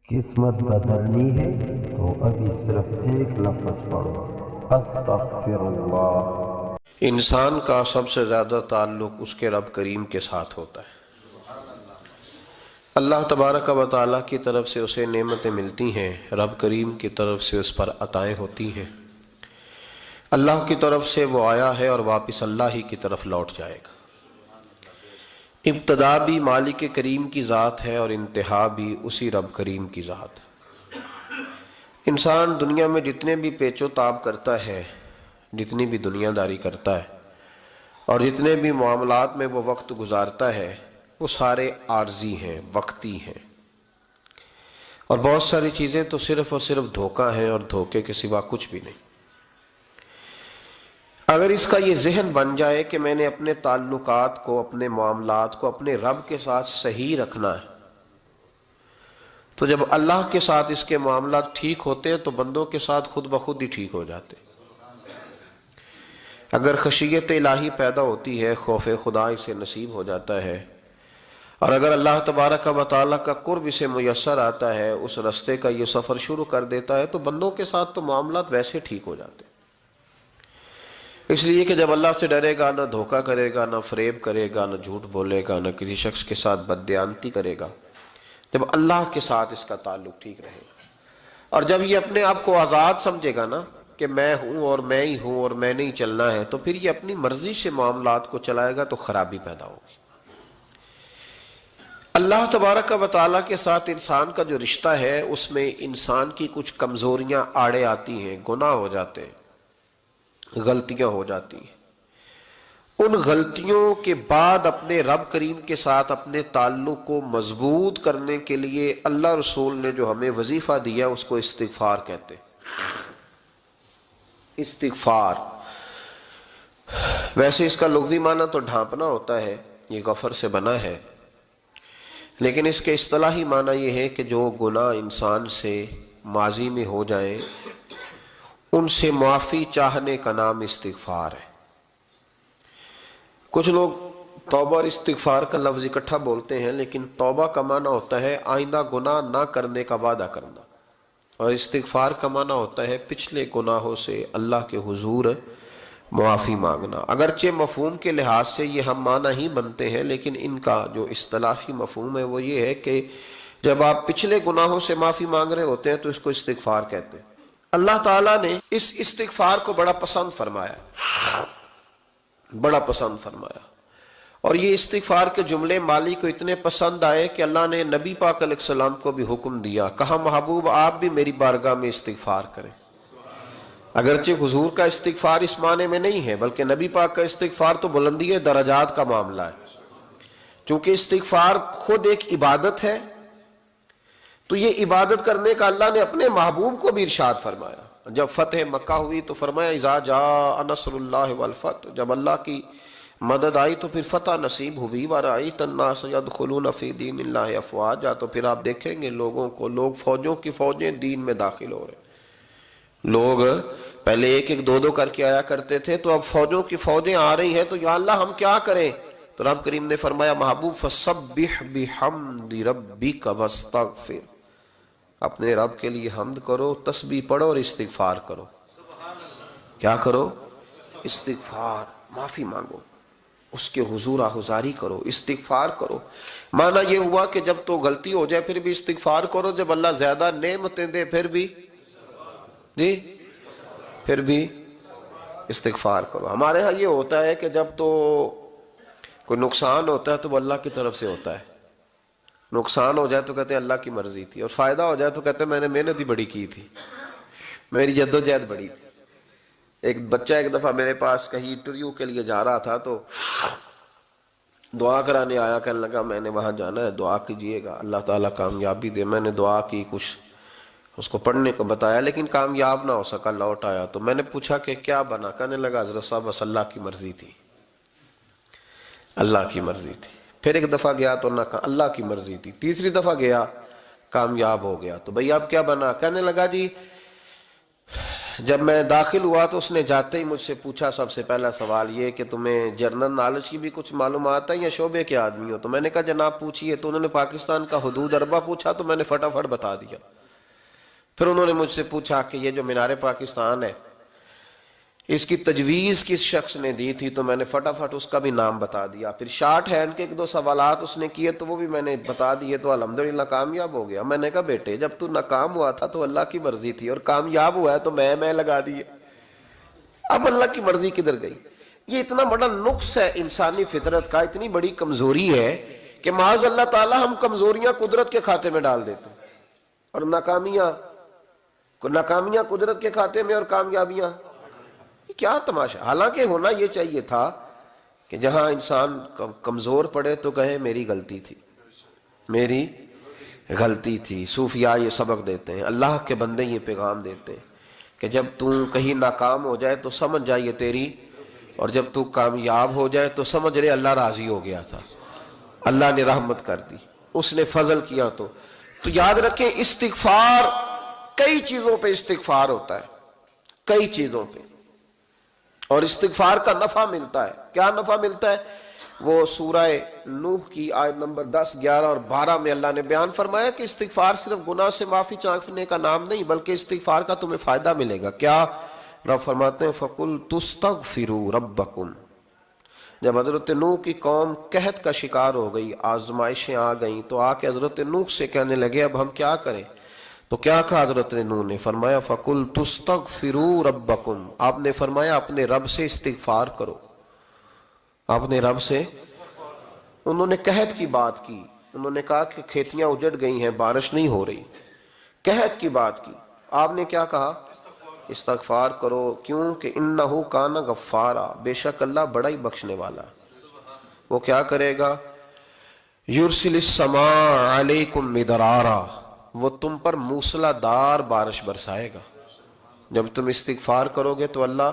قسمت بدلنی ہے تو ابھی صرف ایک لفظ پڑھو، استغفر اللہ۔ انسان کا سب سے زیادہ تعلق اس کے رب کریم کے ساتھ ہوتا ہے۔ اللہ تبارک و تعالیٰ کی طرف سے اسے نعمتیں ملتی ہیں، رب کریم کی طرف سے اس پر عطائیں ہوتی ہیں۔ اللہ کی طرف سے وہ آیا ہے اور واپس اللہ ہی کی طرف لوٹ جائے گا۔ ابتدا بھی مالک کریم کی ذات ہے اور انتہا بھی اسی رب کریم کی ذات ہے۔ انسان دنیا میں جتنے بھی پیچ و تاب کرتا ہے، جتنی بھی دنیا داری کرتا ہے اور جتنے بھی معاملات میں وہ وقت گزارتا ہے، وہ سارے عارضی ہیں، وقتی ہیں، اور بہت ساری چیزیں تو صرف اور صرف دھوکہ ہیں اور دھوکے کے سوا کچھ بھی نہیں۔ اگر اس کا یہ ذہن بن جائے کہ میں نے اپنے تعلقات کو، اپنے معاملات کو اپنے رب کے ساتھ صحیح رکھنا ہے، تو جب اللہ کے ساتھ اس کے معاملات ٹھیک ہوتے ہیں تو بندوں کے ساتھ خود بخود ہی ٹھیک ہو جاتے۔ اگر خشیت الہی پیدا ہوتی ہے، خوف خدا اسے نصیب ہو جاتا ہے، اور اگر اللہ تبارک و تعالیٰ کا قرب اسے میسر آتا ہے، اس رستے کا یہ سفر شروع کر دیتا ہے، تو بندوں کے ساتھ تو معاملات ویسے ٹھیک ہو جاتے ہیں۔ اس لیے کہ جب اللہ سے ڈرے گا، نہ دھوکہ کرے گا، نہ فریب کرے گا، نہ جھوٹ بولے گا، نہ کسی شخص کے ساتھ بددیانتی کرے گا، جب اللہ کے ساتھ اس کا تعلق ٹھیک رہے گا، اور جب یہ اپنے آپ کو آزاد سمجھے گا نا کہ میں ہوں اور میں ہی ہوں اور میں نہیں چلنا ہے، تو پھر یہ اپنی مرضی سے معاملات کو چلائے گا تو خرابی پیدا ہوگی۔ اللہ تبارک و تعالیٰ کے ساتھ انسان کا جو رشتہ ہے، اس میں انسان کی کچھ کمزوریاں آڑے آتی ہیں، گناہ ہو جاتے ہیں، غلطیاں ہو جاتی ہیں۔ ان غلطیوں کے بعد اپنے رب کریم کے ساتھ اپنے تعلق کو مضبوط کرنے کے لیے اللہ رسول نے جو ہمیں وظیفہ دیا اس کو استغفار کہتے ہیں۔ استغفار ویسے اس کا لغوی معنی تو ڈھانپنا ہوتا ہے، یہ غفر سے بنا ہے، لیکن اس کے اصطلاحی معنی یہ ہے کہ جو گناہ انسان سے ماضی میں ہو جائیں ان سے معافی چاہنے کا نام استغفار ہے۔ کچھ لوگ توبہ اور استغفار کا لفظ اکٹھا بولتے ہیں، لیکن توبہ کا معنی ہوتا ہے آئندہ گناہ نہ کرنے کا وعدہ کرنا، اور استغفار کا معنی ہوتا ہے پچھلے گناہوں سے اللہ کے حضور معافی مانگنا۔ اگرچہ مفہوم کے لحاظ سے یہ ہم معنی ہی بنتے ہیں، لیکن ان کا جو اصطلاحی مفہوم ہے وہ یہ ہے کہ جب آپ پچھلے گناہوں سے معافی مانگ رہے ہوتے ہیں تو اس کو استغفار کہتے ہیں۔ اللہ تعالیٰ نے اس استغفار کو بڑا پسند فرمایا، بڑا پسند فرمایا، اور یہ استغفار کے جملے مالی کو اتنے پسند آئے کہ اللہ نے نبی پاک علیہ السلام کو بھی حکم دیا، کہا محبوب آپ بھی میری بارگاہ میں استغفار کریں۔ اگرچہ حضور کا استغفار اس معنی میں نہیں ہے، بلکہ نبی پاک کا استغفار تو بلندی درجات کا معاملہ ہے، چونکہ استغفار خود ایک عبادت ہے، تو یہ عبادت کرنے کا اللہ نے اپنے محبوب کو بھی ارشاد فرمایا۔ جب فتح مکہ ہوئی تو فرمایا اذا جاء نصر اللہ والفتح، جب اللہ کی مدد آئی تو پھر فتح نصیب ہوئی، وَرَأَيْتَ النَّاسَ يَدْخُلُونَ فِي دِينِ اللَّهِ أَفْوَاجًا، تو پھر آپ دیکھیں گے لوگوں کو، لوگ فوجوں کی فوجیں دین میں داخل ہو رہے ہیں۔ لوگ پہلے ایک ایک دو دو کر کے آیا کرتے تھے، تو اب فوجوں کی فوجیں آ رہی ہیں، تو یا اللہ ہم کیا کریں؟ تو رب کریم نے فرمایا محبوب فَسَبِّحْ بِحَمْدِ رَبِّكَ وَاسْتَغْفِرْ، اپنے رب کے لیے حمد کرو، تسبیح پڑھو اور استغفار کرو۔ کیا کرو؟ استغفار، معافی مانگو، اس کے حضور آہذاری کرو، استغفار کرو۔ معنی یہ ہوا کہ جب تو غلطی ہو جائے پھر بھی استغفار کرو، جب اللہ زیادہ نعمتیں دے پھر بھی پھر بھی استغفار کرو۔ ہمارے ہاں یہ ہوتا ہے کہ جب تو کوئی نقصان ہوتا ہے تو وہ اللہ کی طرف سے ہوتا ہے، نقصان ہو جائے تو کہتے ہیں اللہ کی مرضی تھی، اور فائدہ ہو جائے تو کہتے ہیں میں نے محنت ہی بڑی کی تھی، میری جدوجہد بڑی تھی۔ ایک بچہ ایک دفعہ میرے پاس کہیں انٹرویو کے لیے جا رہا تھا، تو دعا کرانے آیا، کہنے لگا میں نے وہاں جانا ہے، دعا کیجئے گا اللہ تعالیٰ کامیابی دے۔ میں نے دعا کی، کچھ اس کو پڑھنے کو بتایا، لیکن کامیاب نہ ہو سکا، لوٹ آیا۔ تو میں نے پوچھا کہ کیا بنا؟ کہنے لگا حضرت صاحب بس اللہ کی مرضی تھی، اللہ کی مرضی تھی۔ پھر ایک دفعہ گیا تو نہ کہا اللہ کی مرضی تھی، تیسری دفعہ گیا کامیاب ہو گیا، تو بھئی اب کیا بنا؟ کہنے لگا جی جب میں داخل ہوا تو اس نے جاتے ہی مجھ سے پوچھا سب سے پہلا سوال یہ کہ تمہیں جنرل نالج کی بھی کچھ معلومات ہے یا شعبے کے آدمی ہو؟ تو میں نے کہا جناب پوچھیے۔ تو انہوں نے پاکستان کا حدود اربہ پوچھا تو میں نے فٹافٹ بتا دیا۔ پھر انہوں نے مجھ سے پوچھا کہ یہ جو مینار پاکستان ہے اس کی تجویز کس شخص نے دی تھی؟ تو میں نے فٹافٹ اس کا بھی نام بتا دیا۔ پھر شارٹ ہینڈ کے ایک دو سوالات اس نے کیے تو وہ بھی میں نے بتا دیے، تو الحمدللہ کامیاب ہو گیا۔ میں نے کہا بیٹے جب تو ناکام ہوا تھا تو اللہ کی مرضی تھی، اور کامیاب ہوا ہے تو میں لگا دیے، اب اللہ کی مرضی کدھر گئی؟ یہ اتنا بڑا نقص ہے انسانی فطرت کا، اتنی بڑی کمزوری ہے کہ معاذ اللہ تعالی ہم کمزوریاں قدرت کے کھاتے میں ڈال دیتے ہیں، اور ناکامیاں قدرت کے کھاتے میں اور کامیابیاں کیا تماشا۔ حالانکہ ہونا یہ چاہیے تھا کہ جہاں انسان کمزور پڑے تو کہے میری غلطی تھی، میری غلطی تھی۔ صوفیاء یہ سبق دیتے ہیں، اللہ کے بندے یہ پیغام دیتے ہیں کہ جب تو کہیں ناکام ہو جائے تو سمجھ جائے تیری، اور جب تو کامیاب ہو جائے تو سمجھ رہے اللہ راضی ہو گیا تھا، اللہ نے رحمت کر دی، اس نے فضل کیا۔ تو یاد رکھیں استغفار، کئی چیزوں پہ استغفار ہوتا ہے، کئی چیزوں پہ، اور استغفار کا نفع ملتا ہے۔ کیا نفع ملتا ہے؟ وہ سورہ نوح کی آیت نمبر 10، 11 اور 12 میں اللہ نے بیان فرمایا کہ استغفار صرف گناہ سے معافی چاہنے کا نام نہیں، بلکہ استغفار کا تمہیں فائدہ ملے گا۔ کیا؟ رب فرماتے ہیں فَقُلْتُ اسْتَغْفِرُوا رَبَّكُمْ۔ جب حضرت نوح کی قوم قحط کا شکار ہو گئی، آزمائشیں آ گئیں، تو آ کے حضرت نوح سے کہنے لگے اب ہم کیا کریں؟ تو کیا کہا حضرت نوح نے؟ فرمایا فَقُلْتُ اسْتَغْفِرُوا رَبَّكُمْ، آپ نے فرمایا اپنے رب سے استغفار کرو، اپنے رب سے۔ انہوں نے قحط کی بات کی، انہوں نے کہا کہ کھیتیاں اجڑ گئی ہیں، بارش نہیں ہو رہی، قحط کی بات کی۔ آپ نے کیا کہا؟ استغفار کرو، کیوں کہ انہو کان غفارا، بے شک اللہ بڑا ہی بخشنے والا ہے۔ وہ کیا کرے گا؟ یرسل السماء علیکم مدرارا، وہ تم پر موسلا دار بارش برسائے گا۔ جب تم استغفار کرو گے تو اللہ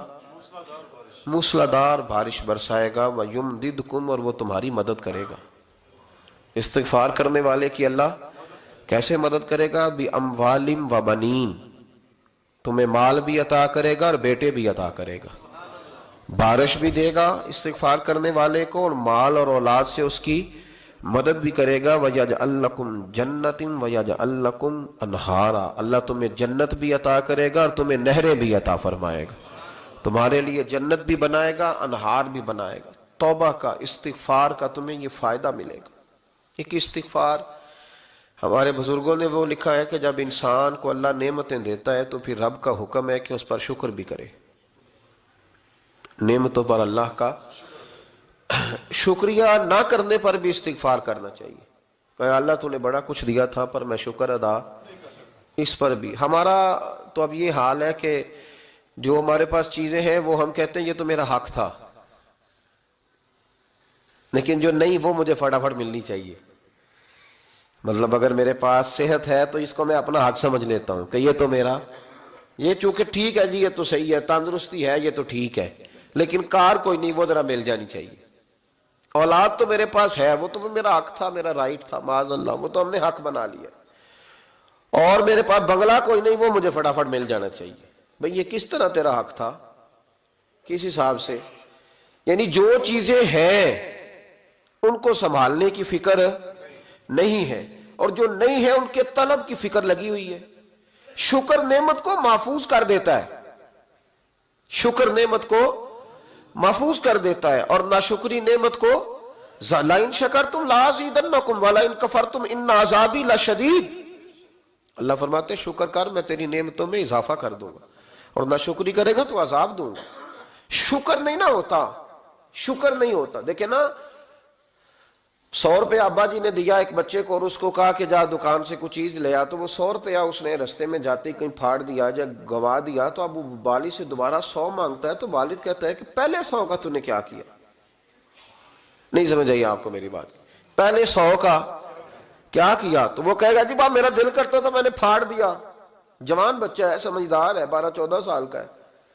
موسلا دار بارش برسائے گا، وَيُمْدِدْكُمْ، اور وہ تمہاری مدد کرے گا۔ استغفار کرنے والے کی اللہ کیسے مدد کرے گا؟ بِأَمْوَالٍ وَبَنِينَ، تمہیں مال بھی عطا کرے گا اور بیٹے بھی عطا کرے گا، بارش بھی دے گا استغفار کرنے والے کو، اور مال اور اولاد سے اس کی مدد بھی کرے گا۔ وَيَجْعَلْ لَكُمْ جَنَّةٍ وَيَجْعَلْ لَكُمْ أَنْهَارًا، اللہ تمہیں جنت بھی عطا کرے گا اور تمہیں نہریں بھی عطا فرمائے گا، تمہارے لیے جنت بھی بنائے گا، انہار بھی بنائے گا۔ توبہ کا، استغفار کا تمہیں یہ فائدہ ملے گا۔ ایک استغفار، ہمارے بزرگوں نے وہ لکھا ہے کہ جب انسان کو اللہ نعمتیں دیتا ہے تو پھر رب کا حکم ہے کہ اس پر شکر بھی کرے، نعمتوں پر اللہ کا شکریہ نہ کرنے پر بھی استغفار کرنا چاہیے کہ اللہ تو نے بڑا کچھ دیا تھا پر میں شکر ادا اس پر بھی۔ ہمارا تو اب یہ حال ہے کہ جو ہمارے پاس چیزیں ہیں وہ ہم کہتے ہیں یہ تو میرا حق تھا، لیکن جو نہیں وہ مجھے فٹافٹ ملنی چاہیے۔ مطلب اگر میرے پاس صحت ہے تو اس کو میں اپنا حق سمجھ لیتا ہوں کہ یہ تو میرا، یہ چونکہ ٹھیک ہے جی، یہ تو صحیح ہے، تندرستی ہے یہ تو ٹھیک ہے، لیکن کار کوئی نہیں، وہ ذرا مل جانی چاہیے۔ اولاد تو میرے پاس ہے، وہ تو میرا حق تھا، میرا رائٹ تھا، معاذ اللہ وہ تو ہم نے حق بنا لیا۔ اور میرے پاس بنگلہ کوئی نہیں، وہ مجھے فٹافٹ مل جانا چاہیے۔ بھئی یہ کس طرح تیرا حق تھا، کس حساب سے؟ یعنی جو چیزیں ہیں ان کو سنبھالنے کی فکر نہیں ہے، اور جو نہیں ہے ان کے طلب کی فکر لگی ہوئی ہے۔ شکر نعمت کو محفوظ کر دیتا ہے، شکر نعمت کو محفوظ کر دیتا ہے، اور ناشکری نعمت کو لَئِن شَكَرْتُمْ لَأَزِيدَنَّكُمْ وَلَئِن كَفَرْتُمْ إِنَّ عَذَابِي لَشَدِيدٌ۔ اللہ فرماتے ہیں شکر کر، میں تیری نعمتوں میں اضافہ کر دوں گا، اور ناشکری کرے گا تو عذاب دوں گا۔ شکر نہیں نہ ہوتا، شکر نہیں ہوتا۔ دیکھیں نا، 100 روپے ابا جی نے دیا ایک بچے کو، اور اس کو کہا کہ جا دکان سے کچھ چیز لے آ، تو وہ 100 روپیہ اس نے رستے میں جاتے ہی کہیں پھاڑ دیا، جب گوا دیا تو اب وہ والد سے دوبارہ 100 مانگتا ہے، تو والد کہتا ہے کہ پہلے 100 کا تو نے کیا کیا؟ نہیں سمجھ آئی آپ کو میری بات؟ پہلے 100 کا کیا کیا؟ تو وہ کہے گا جی میرا دل کرتا تھا میں نے پھاڑ دیا۔ جوان بچہ ہے، سمجھدار ہے، 12-14 سال کا ہے،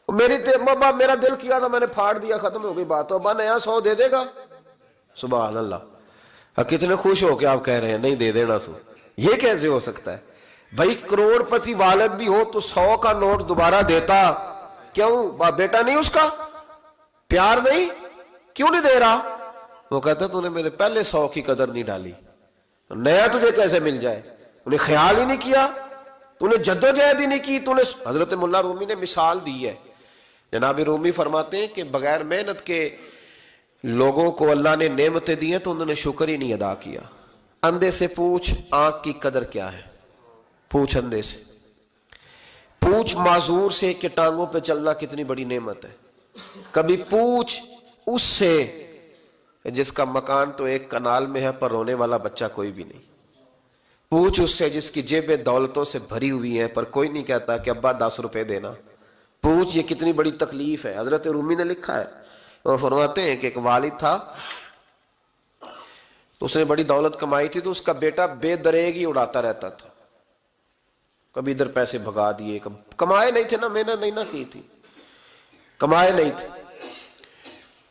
میرا دل کیا تھا میں نے پھاڑ دیا، ختم ہو گئی بات۔ تو ابا نیا 100 دے دے گا؟ سبحان اللہ، کتنے خوش ہو کے آپ کہہ رہے ہیں نہیں دے دینا سو، یہ کیسے ہو سکتا ہے؟ بھائی کروڑ پتی والد بھی ہو تو 100 کا نوٹ دوبارہ دیتا کیوں؟ بیٹا نہیں اس کا؟ پیار نہیں؟ کیوں نہیں دے رہا؟ وہ کہتا تو نے میرے پہلے 100 کی قدر نہیں ڈالی، نیا تجھے کیسے مل جائے؟ تو نے خیال ہی نہیں کیا، تو نے جدوجہد ہی نہیں کی، تو نے۔ حضرت مولا رومی نے مثال دی ہے، جناب رومی فرماتے ہیں کہ بغیر محنت کے لوگوں کو اللہ نے نعمتیں دی ہیں تو انہوں نے شکر ہی نہیں ادا کیا۔ اندھے سے پوچھ آنکھ کی قدر کیا ہے، پوچھ اندھے سے، پوچھ معذور سے کہ ٹانگوں پہ چلنا کتنی بڑی نعمت ہے، کبھی پوچھ اس سے جس کا مکان تو ایک کنال میں ہے پر رونے والا بچہ کوئی بھی نہیں، پوچھ اس سے جس کی جیبیں دولتوں سے بھری ہوئی ہیں پر کوئی نہیں کہتا کہ ابا 10 روپے دینا، پوچھ یہ کتنی بڑی تکلیف ہے۔ حضرت رومی نے لکھا ہے، وہ فرماتے ہیں کہ ایک والد تھا تو اس نے بڑی دولت کمائی تھی تو اس کا بیٹا بے دریغ ہی اڑاتا رہتا تھا، کبھی ادھر پیسے بھگا دیے، کمائے نہیں تھے نا، محنت نہیں نہ کی تھی، کمائے نہیں تھے۔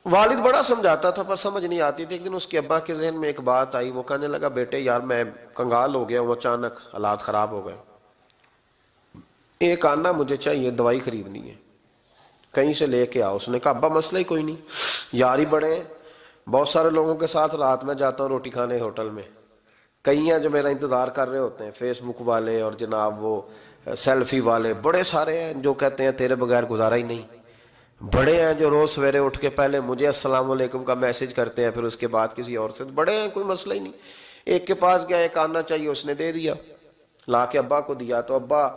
والد بڑا سمجھاتا تھا پر سمجھ نہیں آتی تھی۔ ایک دن اس کے ابا کے ذہن میں ایک بات آئی، وہ کہنے لگا بیٹے یار میں کنگال ہو گیا ہوں، اچانک حالات خراب ہو گئے، ایک آنا مجھے چاہیے، دوائی خریدنی ہے، کہیں سے لے کے آؤ۔ اس نے کہا ابا مسئلہ ہی کوئی نہیں، یار ہی بڑے ہیں، بہت سارے لوگوں کے ساتھ رات میں جاتا ہوں روٹی کھانے ہوٹل میں، کئی ہیں جو میرا انتظار کر رہے ہوتے ہیں، فیس بک والے اور جناب وہ سیلفی والے، بڑے سارے ہیں جو کہتے ہیں تیرے بغیر گزارا ہی نہیں، بڑے ہیں جو روز سویرے اٹھ کے پہلے مجھے السلام علیکم کا میسج کرتے ہیں پھر اس کے بعد کسی اور سے، بڑے ہیں کوئی مسئلہ ہی نہیں۔ ایک کے پاس گیا، ایک آنا چاہیے، اس نے دے دیا، لا کے ابا کو دیا، تو ابا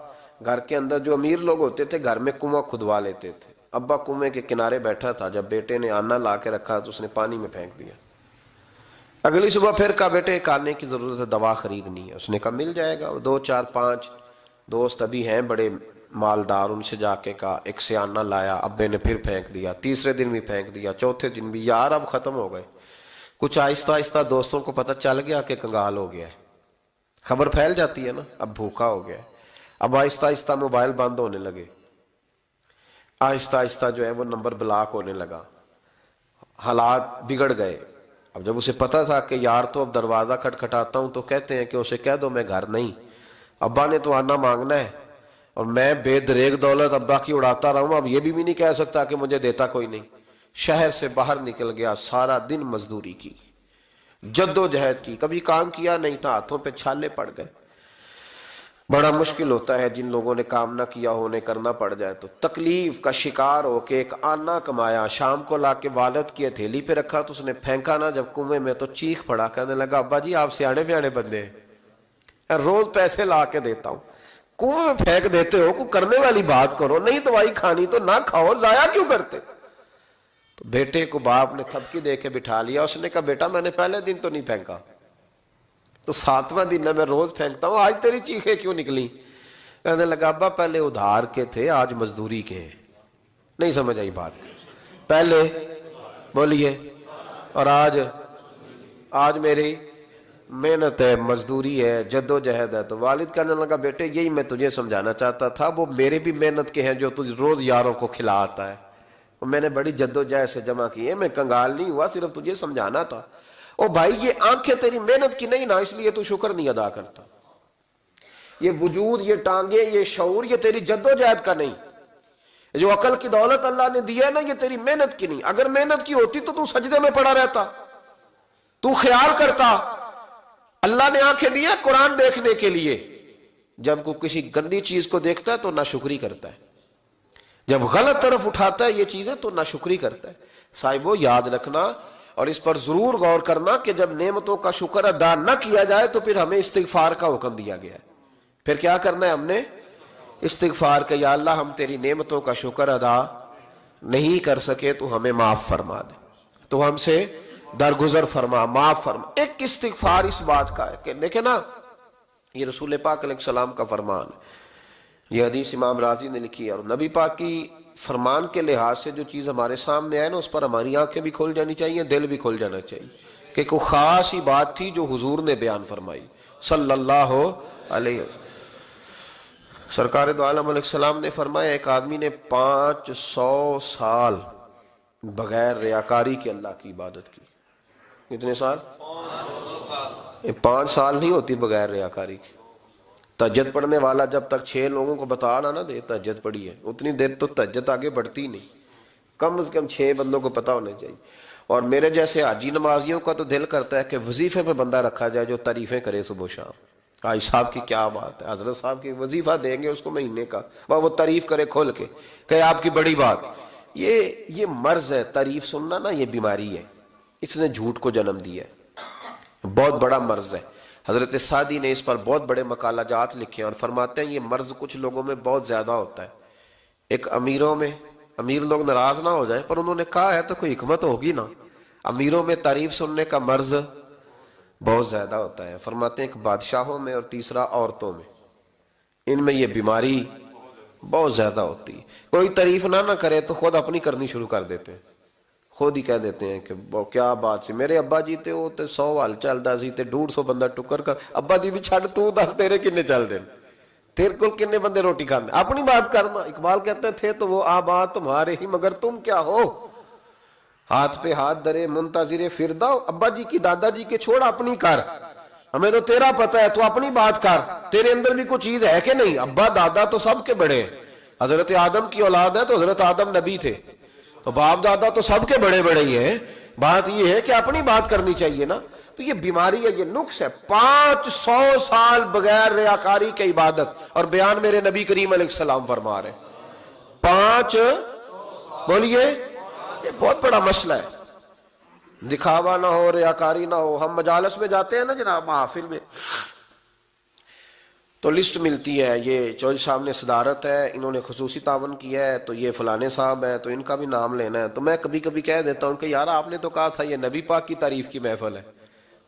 گھر کے اندر جو امیر لوگ ہوتے تھے گھر میں کنواں کھدوا لیتے تھے، ابا کنویں کے کنارے بیٹھا تھا، جب بیٹے نے آنا لا کے رکھا تو اس نے پانی میں پھینک دیا۔ اگلی صبح پھر کہا بیٹے ایک آنے کی ضرورت ہے، دوا خریدنی ہے۔ اس نے کہا مل جائے گا، 2 4 5 دوست ابھی ہیں بڑے مالدار، ان سے جا کے کہا، ایک سے آنا لایا، ابے نے پھر پھینک دیا، تیسرے دن بھی پھینک دیا، چوتھے دن بھی، یار اب ختم ہو گئے۔ کچھ آہستہ آہستہ دوستوں کو پتہ چل گیا کہ کنگال ہو گیا ہے، خبر پھیل جاتی ہے نا، اب بھوکا ہو گیا ہے۔ اب آہستہ آہستہ موبائل بند ہونے لگے، آہستہ آہستہ جو ہے وہ نمبر بلاک ہونے لگا، حالات بگڑ گئے۔ اب جب اسے پتا تھا کہ یار تو اب دروازہ کھٹکھٹاتا ہوں تو کہتے ہیں کہ اسے کہہ دو میں گھر نہیں، ابا نے تو آنا مانگنا ہے اور میں بے دریغ دولت ابا کی اڑاتا رہا ہوں، اب یہ بھی نہیں کہہ سکتا کہ مجھے دیتا کوئی نہیں۔ شہر سے باہر نکل گیا، سارا دن مزدوری کی، جد و جہد کی، کبھی کام کیا نہیں تھا، ہاتھوں پہ چھالے پڑ گئے۔ بڑا مشکل ہوتا ہے جن لوگوں نے کام نہ کیا ہو، انہیں کرنا پڑ جائے تو تکلیف کا شکار ہو کے ایک آنا کمایا، شام کو لا کے والد کی ہتھیلی پہ رکھا تو اس نے پھینکا نا جب کنویں میں تو چیخ پڑا، کہنے لگا ابا جی آپ سیانے بیانے بندے ہیں، روز پیسے لا کے دیتا ہوں، کنویں میں پھینک دیتے ہو، کوئی کرنے والی بات کرو، نہیں دوائی کھانی تو نہ کھاؤ، ضائع کیوں کرتے؟ تو بیٹے کو باپ نے تھپکی دے کے بٹھا لیا، اس نے کہا بیٹا میں نے پہلے دن تو نہیں پھینکا، تو 7واں دن ہے میں روز پھینکتا ہوں، آج تیری چیخیں کیوں نکلی؟ کہنے لگا ابا پہلے ادھار کے تھے آج مزدوری کے ہیں۔ نہیں سمجھ آئی بات؟ پہلے بولیے، اور آج میری محنت ہے، مزدوری ہے، جد و جہد ہے۔ تو والد کہنے لگا بیٹے یہی میں تجھے سمجھانا چاہتا تھا، وہ میرے بھی محنت کے ہیں جو تجھ روز یاروں کو کھلا آتا ہے، میں نے بڑی جد و جہد سے جمع کی ہے، میں کنگال نہیں ہوا، صرف تجھے سمجھانا تھا۔ او بھائی یہ آنکھیں تیری محنت کی نہیں نا، اس لیے تو شکر نہیں ادا کرتا، یہ وجود، یہ ٹانگیں، یہ شعور، یہ تیری جد و جہد کا نہیں، جو عقل کی دولت اللہ نے دی ہے نا، یہ تیری محنت کی نہیں، اگر محنت کی ہوتی تو سجدے میں پڑا رہتا، تو خیال کرتا۔ اللہ نے آنکھیں دی ہیں قرآن دیکھنے کے لیے، جب کوئی کسی گندی چیز کو دیکھتا ہے تو ناشکری کرتا ہے، جب غلط طرف اٹھاتا ہے یہ چیزیں تو ناشکری کرتا ہے۔ صاحبو یاد رکھنا اور اس پر ضرور غور کرنا کہ جب نعمتوں کا شکر ادا نہ کیا جائے تو پھر ہمیں استغفار کا حکم دیا گیا ہے۔ پھر کیا کرنا ہے ہم نے؟ استغفار کہ یا اللہ ہم تیری نعمتوں کا شکر ادا نہیں کر سکے تو ہمیں معاف فرما دے، تو ہم سے درگزر فرما، معاف فرما۔ ایک استغفار اس بات کا ہے کہ دیکھیں نا، یہ رسول پاک علیہ السلام کا فرمان ہے، یہ حدیث امام راضی نے لکھی ہے، اور نبی پاک کی فرمان کے لحاظ سے جو چیز ہمارے سامنے آئے نا اس پر ہماری آنکھیں بھی کھل جانی چاہیے، دل بھی کھل جانا چاہیے کہ کوئی خاص ہی بات تھی جو حضور نے بیان فرمائی صلی اللہ علیہ وسلم۔ سرکار دو عالم علیہ السلام نے فرمایا ایک آدمی نے 500 سال بغیر ریاکاری کے اللہ کی عبادت کی۔ کتنے سال؟ 500 سال۔ یہ 5 سال نہیں ہوتی بغیر ریاکاری کی، تہجد پڑھنے والا جب تک 6 لوگوں کو بتا نہ دے تہجد پڑھی ہے، اتنی دیر تو تہجد آگے بڑھتی نہیں، کم از کم 6 بندوں کو پتہ ہونے چاہیے۔ اور میرے جیسے حاجی نمازیوں کا تو دل کرتا ہے کہ وظیفے پہ بندہ رکھا جائے جو تعریفیں کرے صبح و شام، حاجی صاحب کی کیا بات ہے، حضرت صاحب کی وظیفہ دیں گے اس کو مہینے کا، وہ تعریف کرے کھول کے کہ آپ کی بڑی بات۔ یہ مرض ہے، تعریف سننا نا، یہ بیماری ہے، اس نے جھوٹ کو جنم دیا ہے، بہت بڑا مرض ہے۔ حضرت سعدی نے اس پر بہت بڑے مقالہ جات لکھے ہیں اور فرماتے ہیں یہ مرض کچھ لوگوں میں بہت زیادہ ہوتا ہے۔ ایک امیروں میں، امیر لوگ ناراض نہ ہو جائیں پر انہوں نے کہا ہے تو کوئی حکمت ہوگی نا، امیروں میں تعریف سننے کا مرض بہت زیادہ ہوتا ہے۔ فرماتے ہیں ایک بادشاہوں میں اور تیسرا عورتوں میں، ان میں یہ بیماری بہت زیادہ ہوتی ہے۔ کوئی تعریف نہ کرے تو خود اپنی کرنی شروع کر دیتے ہیں، خود ہی کہہ دیتے ہیں کہ کیا بات سی، میرے ابا جی تے وہ تے 100 حال چلدا سی تے 150 بندہ ٹکر کر، ابا جی دی چھڑ تو دس تیرے کنے چل دین، تیرے کول کنے بندے روٹی کھاندے، اپنی بات کرنا۔ اقبال کہتے تھے تو وہ آباد تمہارے ہی مگر تم کیا ہو، ہاتھ پہ ہاتھ درے منتظر فردہ، ابا جی کی دادا جی کے چھوڑ اپنی کر، ہمیں تو تیرا پتہ ہے تو اپنی بات کر، تیرے اندر بھی کوئی چیز ہے کہ نہیں۔ ابا دادا تو سب کے بڑے ہیں، حضرت آدم کی اولاد ہے تو حضرت آدم نبی تھے، تو باپ دادا تو سب کے بڑے بڑے ہی ہیں، بات یہ ہے کہ اپنی بات کرنی چاہیے نا۔ تو یہ بیماری ہے، یہ نقص ہے۔ 500 سال بغیر ریاکاری کی عبادت، اور بیان میرے نبی کریم علیہ السلام فرما رہے ہیں 5، بولیے، یہ بہت بڑا مسئلہ ہے، دکھاوا نہ ہو، ریاکاری نہ ہو۔ ہم مجالس میں جاتے ہیں نا جناب، محافل میں، تو لسٹ ملتی ہے، یہ چودھری صاحب نے صدارت ہے، انہوں نے خصوصی تعاون کیا ہے، تو یہ فلانے صاحب ہے تو ان کا بھی نام لینا ہے۔ تو میں کبھی کبھی کہہ دیتا ہوں کہ یار آپ نے تو کہا تھا یہ نبی پاک کی تعریف کی محفل ہے،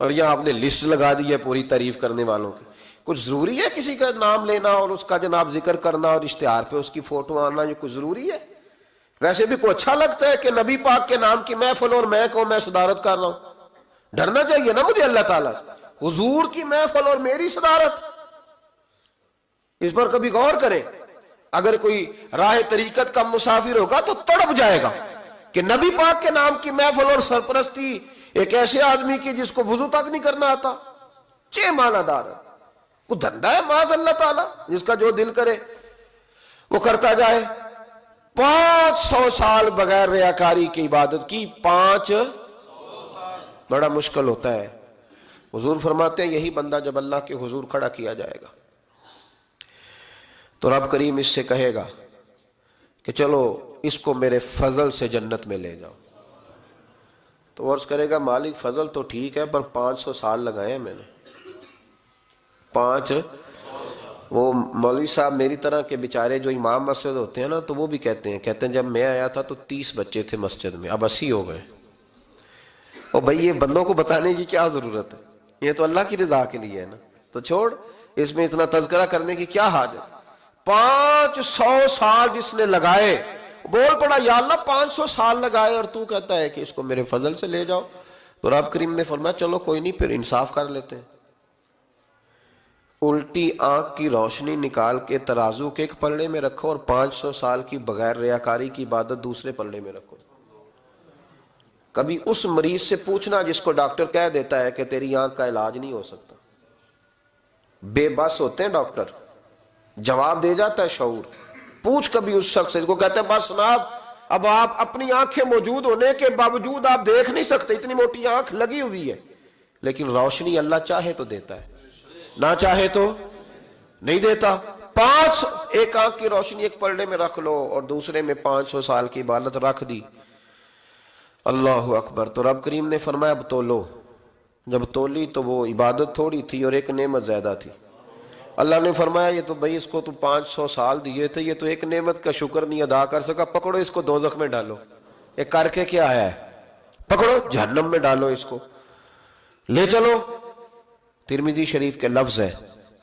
اور یہاں آپ نے لسٹ لگا دی ہے پوری تعریف کرنے والوں کی۔ کچھ ضروری ہے کسی کا نام لینا اور اس کا جناب ذکر کرنا اور اشتہار پہ اس کی فوٹو آنا، یہ کچھ ضروری ہے؟ ویسے بھی کوئی اچھا لگتا ہے کہ نبی پاک کے نام کی محفل اور میں کو میں صدارت کر رہا ہوں؟ ڈرنا چاہیے نا مجھے اللہ تعالیٰ، حضور کی محفل اور میری صدارت، اس پر کبھی غور کریں۔ اگر کوئی راہ طریقت کا مسافر ہوگا تو تڑپ جائے گا کہ نبی پاک کے نام کی محفل اور سرپرستی ایک ایسے آدمی کی جس کو وضو تک نہیں کرنا آتا، چھ معنی دار ہے، کوئی دھندا ہے معاذ اللہ تعالیٰ، جس کا جو دل کرے وہ کرتا جائے۔ 500 سال بغیر ریاکاری کی عبادت کی، 500 بڑا مشکل ہوتا ہے۔ حضور فرماتے ہیں یہی بندہ جب اللہ کے حضور کھڑا کیا جائے گا تو رب کریم اس سے کہے گا کہ چلو اس کو میرے فضل سے جنت میں لے جاؤ، تو عرض کرے گا مالک فضل تو ٹھیک ہے پر 500 سال لگائے ہیں میں نے، 5۔ وہ مولوی صاحب میری طرح کے بیچارے جو امام مسجد ہوتے ہیں نا، تو وہ بھی کہتے ہیں جب میں آیا تھا تو 30 بچے تھے مسجد میں، اب 80 ہو گئے۔ اور بھائی یہ بندوں کو بتانے کی کیا ضرورت ہے، یہ تو اللہ کی رضا کے لیے ہے نا، تو چھوڑ اس میں اتنا تذکرہ کرنے کی کیا حاجت۔ 500 سال جس نے لگائے، بول پڑا یا اللہ 500 سال لگائے اور تو کہتا ہے کہ اس کو میرے فضل سے لے جاؤ، تو رب کریم نے فرمایا چلو کوئی نہیں، پھر انصاف کر لیتے ہیں، الٹی آنکھ کی روشنی نکال کے ترازو کے ایک پلڑے میں رکھو اور 500 سال کی بغیر ریاکاری کی عبادت دوسرے پلڑے میں رکھو۔ کبھی اس مریض سے پوچھنا جس کو ڈاکٹر کہہ دیتا ہے کہ تیری آنکھ کا علاج نہیں ہو سکتا، بے بس ہوتے ہیں ڈاکٹر، جواب دے جاتا ہے شعور۔ پوچھ کبھی اس شخص سے کو کہتے ہیں بس جناب اب آپ اپنی آنکھیں موجود ہونے کے باوجود آپ دیکھ نہیں سکتے، اتنی موٹی آنکھ لگی ہوئی ہے، لیکن روشنی اللہ چاہے تو دیتا ہے، نہ چاہے تو نہیں دیتا۔ 5 ایک آنکھ کی روشنی ایک پلڑے میں رکھ لو اور دوسرے میں 500 سال کی عبادت رکھ دی، اللہ اکبر۔ تو رب کریم نے فرمایا اب تولو، جب تولی تو وہ عبادت تھوڑی تھی اور ایک نعمت زیادہ تھی۔ اللہ نے فرمایا یہ تو بھائی اس کو تو 500 سال دیے تھے، یہ تو ایک نعمت کا شکر نہیں ادا کر سکا، پکڑو اس کو دوزخ میں ڈالو۔ یہ کر کے کیا آیا ہے؟ پکڑو جہنم میں ڈالو اس کو، لے چلو۔ ترمذی شریف کے لفظ ہے،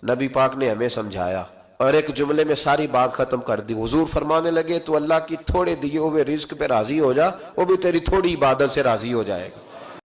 نبی پاک نے ہمیں سمجھایا اور ایک جملے میں ساری بات ختم کر دی۔ حضور فرمانے لگے تو اللہ کی تھوڑے دیے ہوئے رزق پہ راضی ہو جا، وہ بھی تیری تھوڑی عبادت سے راضی ہو جائے گا۔